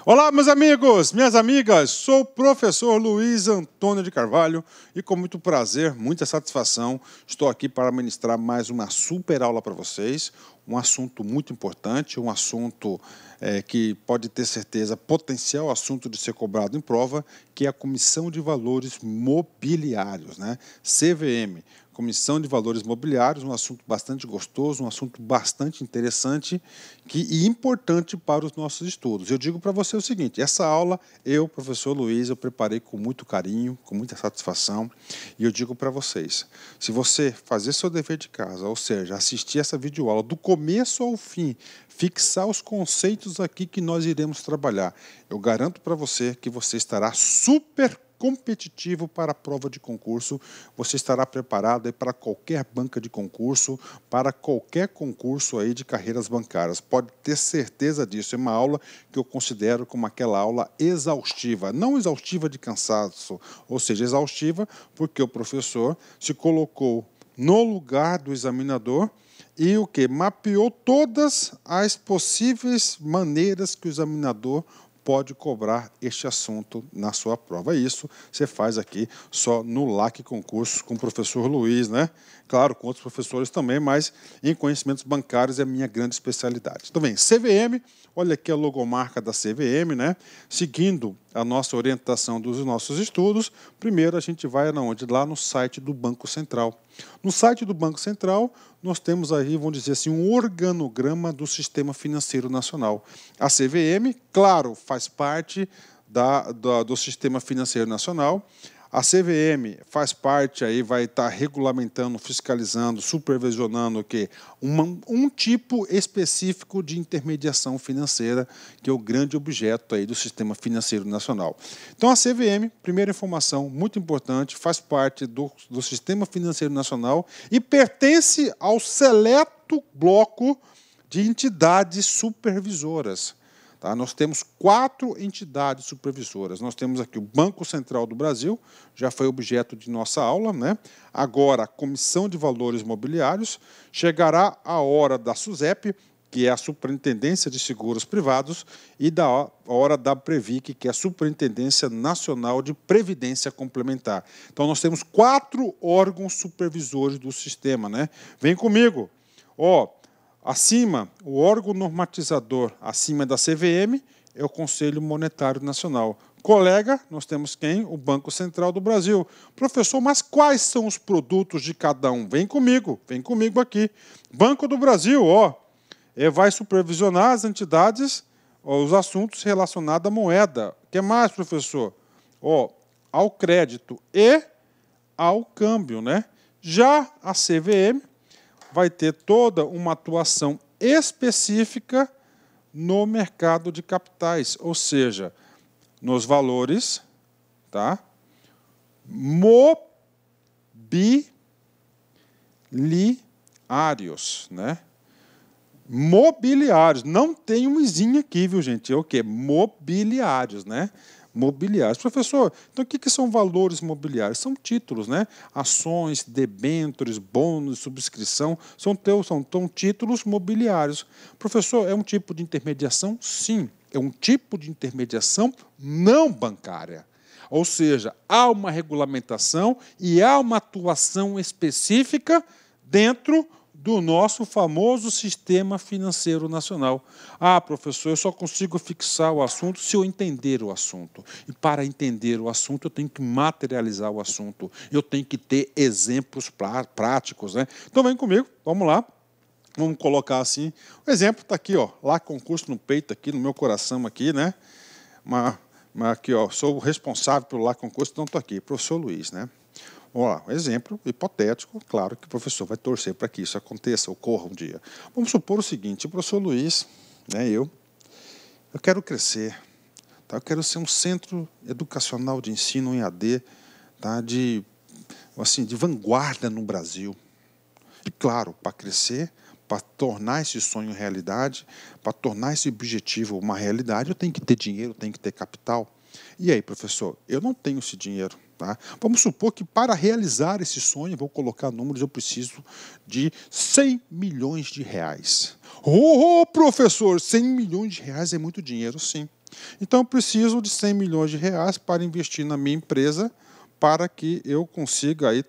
Olá, meus amigos, minhas amigas, sou o professor Luiz Antônio de Carvalho e com muito prazer, muita satisfação, estou aqui para ministrar mais uma super aula para vocês, um assunto muito importante, um assunto que pode ter certeza, potencial assunto de ser cobrado em prova, que é a Comissão de Valores Mobiliários, né? CVM. Comissão de Valores Mobiliários, um assunto bastante gostoso, um assunto bastante interessante e importante para os nossos estudos. Eu digo para você o seguinte, essa aula, eu, professor Luiz, eu preparei com muito carinho, com muita satisfação, e eu digo para vocês, se você fazer seu dever de casa, ou seja, assistir essa videoaula do começo ao fim, fixar os conceitos aqui que nós iremos trabalhar, eu garanto para você que você estará super competitivo para a prova de concurso, você estará preparado para qualquer banca de concurso, para qualquer concurso aí de carreiras bancárias. Pode ter certeza disso. É uma aula que eu considero como aquela aula exaustiva, não exaustiva de cansaço, ou seja, exaustiva porque o professor se colocou no lugar do examinador e o que? Mapeou todas as possíveis maneiras que o examinador pode cobrar este assunto na sua prova. Isso você faz aqui só no LAC Concursos com o professor Luiz, né? Claro, com outros professores também, mas em conhecimentos bancários é a minha grande especialidade. Então, bem, CVM, olha aqui a logomarca da CVM, né? Seguindo a nossa orientação dos nossos estudos, primeiro a gente vai aonde? Lá no site do Banco Central. No site do Banco Central, nós temos aí, vamos dizer assim, um organograma do Sistema Financeiro Nacional. A CVM, claro, faz parte do Sistema Financeiro Nacional. A CVM faz parte, aí vai estar regulamentando, fiscalizando, supervisionando o quê? Um tipo específico de intermediação financeira, que é o grande objeto aí do Sistema Financeiro Nacional. Então, a CVM, primeira informação muito importante, faz parte do Sistema Financeiro Nacional e pertence ao seleto bloco de entidades supervisoras. Tá? Nós temos 4 entidades supervisoras. Nós temos aqui o Banco Central do Brasil, já foi objeto de nossa aula, né? Agora, a Comissão de Valores Mobiliários. Chegará a hora da SUSEP, que é a Superintendência de Seguros Privados, e da hora da Previc, que é a Superintendência Nacional de Previdência Complementar. Então, nós temos 4 órgãos supervisores do sistema, né? Vem comigo. Acima, o órgão normatizador acima da CVM é o Conselho Monetário Nacional. Colega, nós temos quem? O Banco Central do Brasil. Professor, mas quais são os produtos de cada um? Vem comigo aqui. Banco do Brasil, vai supervisionar as entidades, os assuntos relacionados à moeda. O que mais, professor? Ao crédito e ao câmbio, né? Já a CVM vai ter toda uma atuação específica no mercado de capitais, ou seja, nos valores, tá? Mobiliários, né? Mobiliários, não tem um izinho aqui, viu, gente? É o quê? Mobiliários, né? Mobiliários. Professor, então o que são valores mobiliários? São títulos, né? Ações, debêntures, bônus, subscrição, são títulos mobiliários. Professor, é um tipo de intermediação? Sim, é um tipo de intermediação não bancária. Ou seja, há uma regulamentação e há uma atuação específica dentro do nosso famoso Sistema Financeiro Nacional. Professor, eu só consigo fixar o assunto se eu entender o assunto. E para entender o assunto, eu tenho que materializar o assunto. Eu tenho que ter exemplos práticos, né? Então, vem comigo, vamos lá. Vamos colocar assim. O exemplo está aqui, lá concurso no peito, aqui no meu coração, aqui, né? Aqui, sou o responsável pelo lá concurso, então estou aqui, professor Luiz, né? Exemplo hipotético, claro que o professor vai torcer para que isso aconteça, ocorra um dia. Vamos supor o seguinte, o professor Luiz, né, eu quero crescer, tá? Eu quero ser um centro educacional de ensino em AD, tá? de vanguarda no Brasil. E claro, para crescer, para tornar esse sonho realidade, para tornar esse objetivo uma realidade, eu tenho que ter dinheiro, tenho que ter capital. E aí, professor, eu não tenho esse dinheiro. Tá? Vamos supor que para realizar esse sonho, vou colocar números, eu preciso de 100 milhões de reais. Professor, 100 milhões de reais é muito dinheiro, sim. Então, eu preciso de 100 milhões de reais para investir na minha empresa, para que eu consiga aí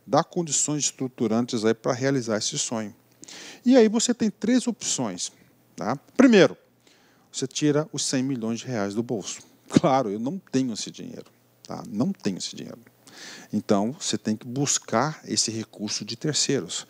dar condições estruturantes aí para realizar esse sonho. E aí você tem 3 opções. Tá? Primeiro, você tira os 100 milhões de reais do bolso. Claro, eu não tenho esse dinheiro. Tá? Não tenho esse dinheiro. Então, você tem que buscar esse recurso de terceiros.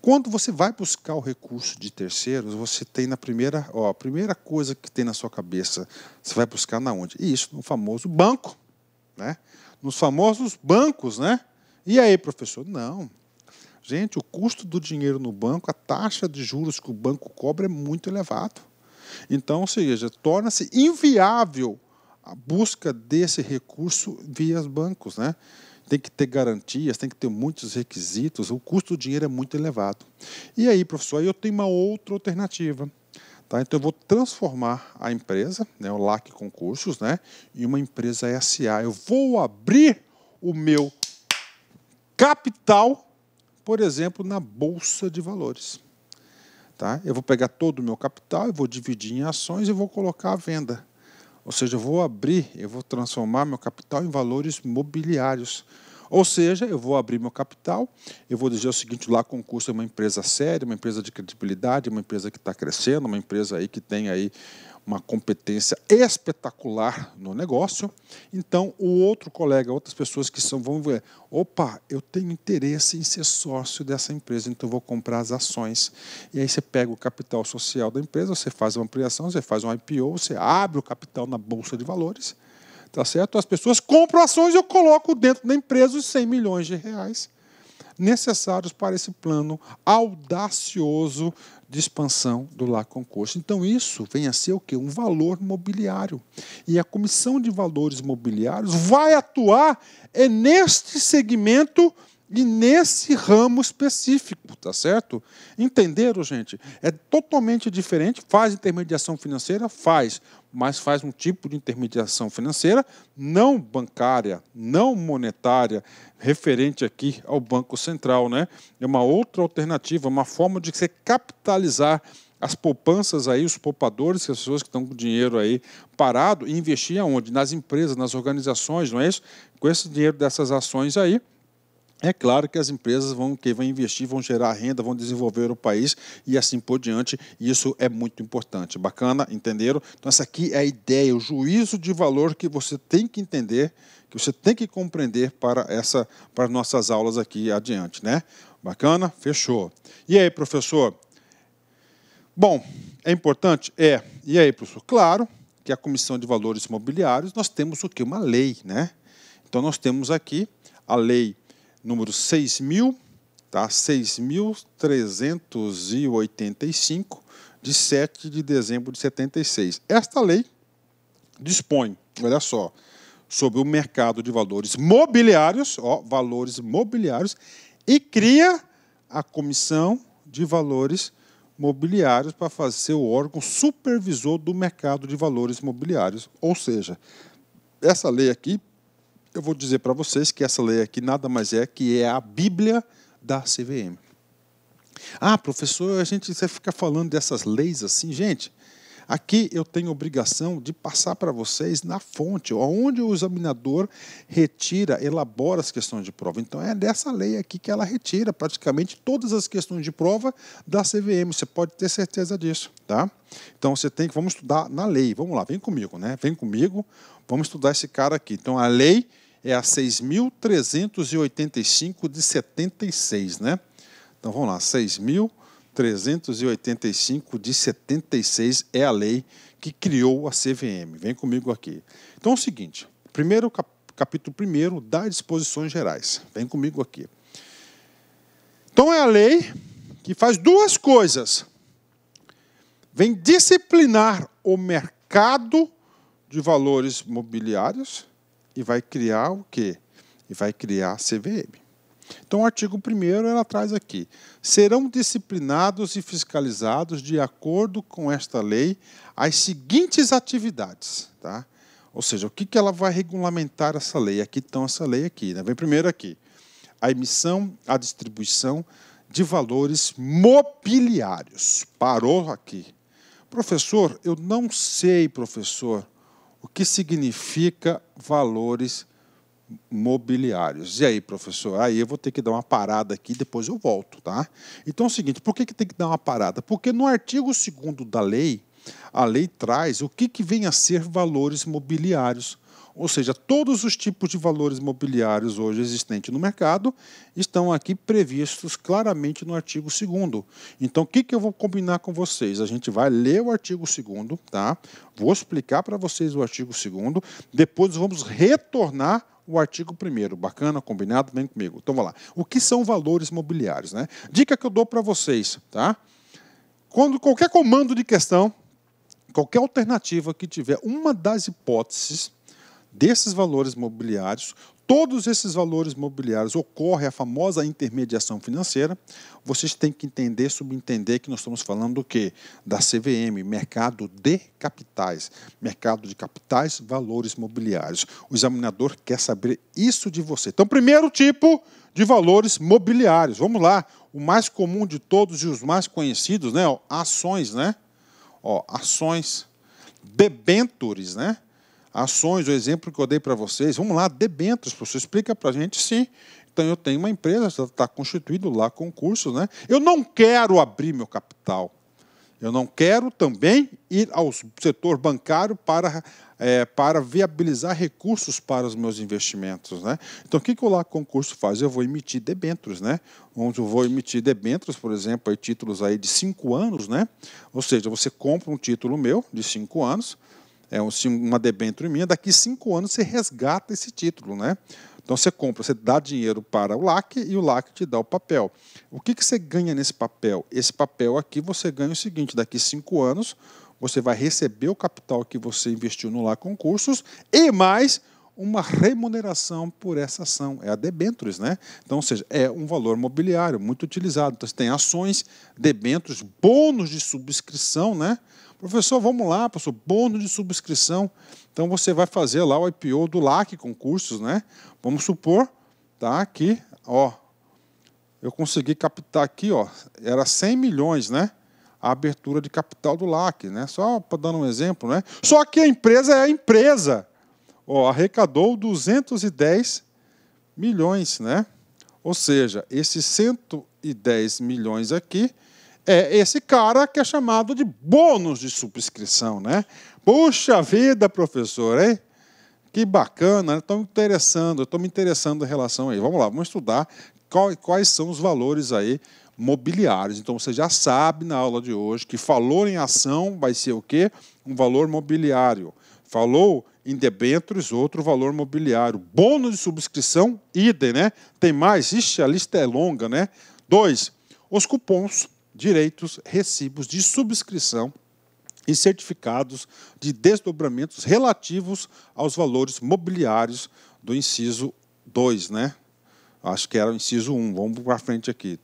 Quando você vai buscar o recurso de terceiros, você tem a primeira coisa que tem na sua cabeça, você vai buscar na onde? Isso, no famoso banco, né? Nos famosos bancos, né? E aí, professor? Não. Gente, o custo do dinheiro no banco, a taxa de juros que o banco cobra é muito elevado. Então, ou seja, torna-se inviável a busca desse recurso via os bancos, né? Tem que ter garantias, tem que ter muitos requisitos, o custo do dinheiro é muito elevado. E aí, professor, eu tenho uma outra alternativa. Tá? Então, eu vou transformar a empresa, né, o LAC Concursos, né, em uma empresa SA. Eu vou abrir o meu capital, por exemplo, na Bolsa de Valores. Tá? Eu vou pegar todo o meu capital, eu vou dividir em ações e vou colocar à venda. Ou seja, eu vou transformar meu capital em valores mobiliários. Ou seja, eu vou abrir meu capital, eu vou dizer o seguinte, lá Concurso é uma empresa séria, uma empresa de credibilidade, uma empresa que está crescendo, uma empresa aí que tem aí uma competência espetacular no negócio. Então, o outro colega, outras pessoas que vão ver, opa, eu tenho interesse em ser sócio dessa empresa, então eu vou comprar as ações. E aí você pega o capital social da empresa, você faz uma ampliação, você faz um IPO, você abre o capital na Bolsa de Valores, tá certo? As pessoas compram ações e eu coloco dentro da empresa os 100 milhões de reais necessários para esse plano audacioso de expansão do LAC Concurso. Então, isso vem a ser o quê? Um valor mobiliário. E a Comissão de Valores Mobiliários vai atuar neste segmento e nesse ramo específico, tá certo? Entenderam, gente? É totalmente diferente. Faz intermediação financeira? Faz. Mas faz um tipo de intermediação financeira não bancária, não monetária, referente aqui ao Banco Central, né? É uma outra alternativa, uma forma de você capitalizar as poupanças aí, os poupadores, as pessoas que estão com dinheiro aí parado, e investir aonde? Nas empresas, nas organizações, não é isso? Com esse dinheiro dessas ações aí, é claro que as empresas vão investir, vão gerar renda, vão desenvolver o país e assim por diante. E isso é muito importante. Bacana? Entenderam? Então, essa aqui é a ideia, o juízo de valor que você tem que entender, que você tem que compreender para nossas aulas aqui adiante, né? Bacana? Fechou. E aí, professor? Bom, é importante? É. E aí, professor? Claro que a Comissão de Valores Mobiliários, nós temos o quê? Uma lei, né? Então, nós temos aqui a lei número 6.000, tá? 6.385, de 7 de dezembro de 76. Esta lei dispõe, olha só, sobre o mercado de valores mobiliários, valores mobiliários, e cria a Comissão de Valores Mobiliários para ser o órgão supervisor do mercado de valores mobiliários. Ou seja, essa lei aqui, eu vou dizer para vocês que essa lei aqui nada mais é que é a Bíblia da CVM. Ah, professor, você fica falando dessas leis assim, gente. Aqui eu tenho obrigação de passar para vocês na fonte, onde o examinador elabora as questões de prova. Então, é dessa lei aqui que ela retira praticamente todas as questões de prova da CVM. Você pode ter certeza disso, tá? Então, vamos estudar na lei. Vamos lá, vem comigo, né? Vem comigo, vamos estudar esse cara aqui. Então, a lei é a 6.385 de 76, né? Então, vamos lá, 6.385 de 76 é a lei que criou a CVM. Vem comigo aqui. Então, é o seguinte, capítulo 1 das disposições gerais. Vem comigo aqui. Então, é a lei que faz duas coisas. Vem disciplinar o mercado de valores mobiliários e vai criar o quê? E vai criar a CVM. Então, o artigo 1º, ela traz aqui. Serão disciplinados e fiscalizados, de acordo com esta lei, as seguintes atividades. Tá? Ou seja, o que ela vai regulamentar essa lei? Aqui está essa lei aqui. Né? Vem primeiro aqui. A emissão, a distribuição de valores mobiliários. Parou aqui. Professor, eu não sei, professor, o que significa valores mobiliários. E aí, professor? Aí eu vou ter que dar uma parada aqui, depois eu volto, tá? Então é o seguinte, por que tem que dar uma parada? Porque no artigo 2º da lei, a lei traz o que vem a ser valores mobiliários. Ou seja, todos os tipos de valores mobiliários hoje existentes no mercado estão aqui previstos claramente no artigo 2º. Então, o que eu vou combinar com vocês? A gente vai ler o artigo 2º, tá? Vou explicar para vocês o artigo 2º, depois vamos retornar o artigo 1º. Bacana? Combinado? Vem comigo. Então, vamos lá. O que são valores mobiliários, né? Dica que eu dou para vocês, tá? Quando qualquer comando de questão, qualquer alternativa que tiver uma das hipóteses desses valores mobiliários, todos esses valores mobiliários ocorre a famosa intermediação financeira, vocês têm que entender, subentender que nós estamos falando do quê? Da CVM, mercado de capitais. Mercado de capitais, valores mobiliários. O examinador quer saber isso de você. Então, primeiro tipo de valores mobiliários. Vamos lá. O mais comum de todos e os mais conhecidos, né? Ações, né? Ações, debêntures, né? Ações, o exemplo que eu dei para vocês. Vamos lá, debêntures, professor, explica para a gente, sim. Então, eu tenho uma empresa, está constituído lá concursos, né? Eu não quero abrir meu capital. Eu não quero também ir ao setor bancário para viabilizar recursos para os meus investimentos, né? Então, o que o LAC Concurso faz? Eu vou emitir debêntures, né? Onde eu vou emitir debêntures, por exemplo, aí, títulos aí de 5 anos, né? Ou seja, você compra um título meu de 5 anos, uma debênture minha, daqui 5 anos você resgata esse título, né? Então você compra, você dá dinheiro para o LAC e o LAC te dá o papel. O que você ganha nesse papel? Esse papel aqui você ganha o seguinte, daqui 5 anos você vai receber o capital que você investiu no LAC Concursos e mais uma remuneração por essa ação, é a debêntures, né? Então, ou seja, é um valor mobiliário muito utilizado. Então, você tem ações, debêntures, bônus de subscrição, né? Professor, vamos lá, professor, bônus de subscrição. Então, você vai fazer lá o IPO do LAC Concursos, né? Vamos supor, tá, que, eu consegui captar aqui, era 100 milhões, né? A abertura de capital do LAC, né? Só para dar um exemplo, né? Só que a empresa é a empresa. Arrecadou 210 milhões, né? Ou seja, esses 110 milhões aqui é esse cara que é chamado de bônus de subscrição, né? Puxa vida, professor, hein? Que bacana, né? Estou me interessando em relação a isso. Vamos lá, vamos estudar quais são os valores aí mobiliários. Então, você já sabe na aula de hoje que falou em ação vai ser o quê? Um valor mobiliário. Falou em debêntures, outro valor mobiliário. Bônus de subscrição, idem, né? Tem mais? Ixi, a lista é longa, né? 2. Os cupons, direitos, recibos de subscrição e certificados de desdobramentos relativos aos valores mobiliários do inciso 2, né? Acho que era o inciso 1. Vamos para frente aqui.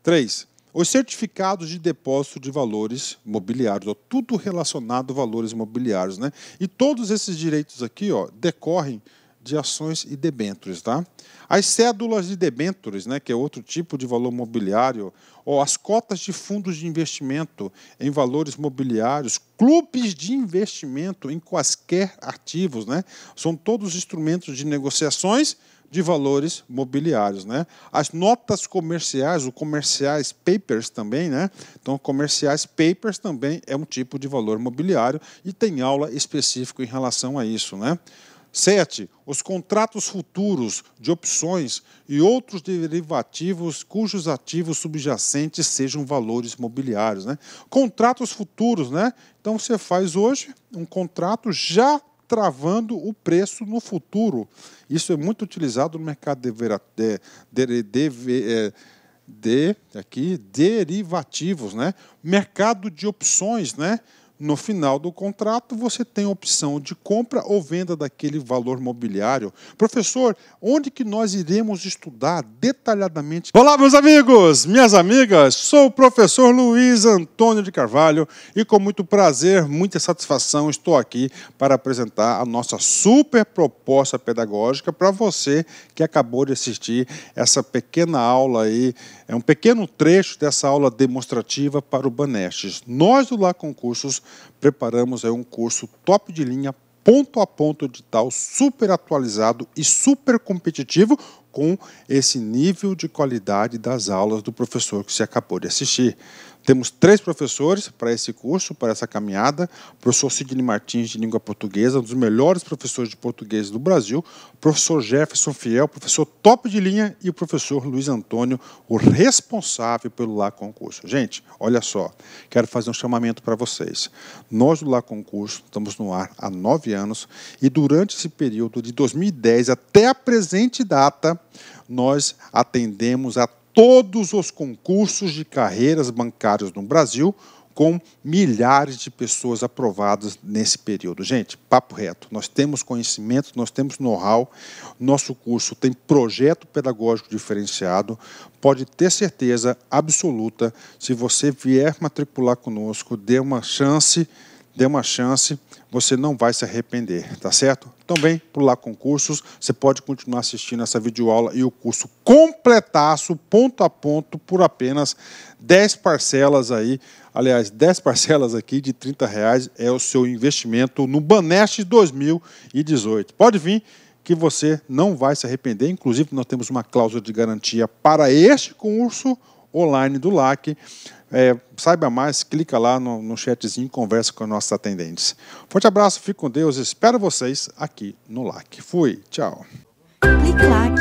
3. Os certificados de depósito de valores mobiliários, tudo relacionado a valores mobiliários, né? E todos esses direitos aqui, decorrem de ações e debêntures, tá? As cédulas de debêntures, né, que é outro tipo de valor mobiliário, as cotas de fundos de investimento em valores mobiliários, clubes de investimento em quaisquer ativos, né? São todos instrumentos de negociações de valores mobiliários, né? As notas comerciais, os comerciais papers também, né? Então, comerciais papers também é um tipo de valor mobiliário e tem aula específica em relação a isso, né? 7. Os contratos futuros de opções e outros derivativos cujos ativos subjacentes sejam valores mobiliários, né? Contratos futuros, né? Então, você faz hoje um contrato já travando o preço no futuro. Isso é muito utilizado no mercado derivativos, né? Mercado de opções, né? no final do contrato, você tem a opção de compra ou venda daquele valor mobiliário. Professor, onde que nós iremos estudar detalhadamente? Olá, meus amigos, minhas amigas, sou o professor Luiz Antônio de Carvalho e com muito prazer, muita satisfação, estou aqui para apresentar a nossa super proposta pedagógica para você que acabou de assistir essa pequena aula aí, é um pequeno trecho dessa aula demonstrativa para o Banestes. Nós do Lá Concursos preparamos aí um curso top de linha, ponto a ponto edital, super atualizado e super competitivo com esse nível de qualidade das aulas do professor que você acabou de assistir. Temos 3 professores para esse curso, para essa caminhada. O professor Sidney Martins, de língua portuguesa, um dos melhores professores de português do Brasil. O professor Jefferson Fiel, professor top de linha. E o professor Luiz Antônio, o responsável pelo Lá Concurso. Gente, olha só, quero fazer um chamamento para vocês. Nós do Lá Concurso estamos no ar há 9 anos e durante esse período de 2010 até a presente data, nós atendemos a todos os concursos de carreiras bancárias no Brasil, com milhares de pessoas aprovadas nesse período. Gente, papo reto, nós temos conhecimento, nós temos know-how, nosso curso tem projeto pedagógico diferenciado, pode ter certeza absoluta, se você vier matricular conosco, dê uma chance, você não vai se arrepender, tá certo? Então vem para o Lá Concursos, você pode continuar assistindo essa videoaula e o curso completaço, ponto a ponto, por apenas 10 parcelas aí, aliás, 10 parcelas aqui de R$30 é o seu investimento no Banestes 2018. Pode vir que você não vai se arrepender, inclusive nós temos uma cláusula de garantia para este curso online do LAC. Saiba mais, clica lá no chatzinho e conversa com nossos atendentes. Forte abraço, fique com Deus, espero vocês aqui no LAC. Fui, tchau. Clique LAC.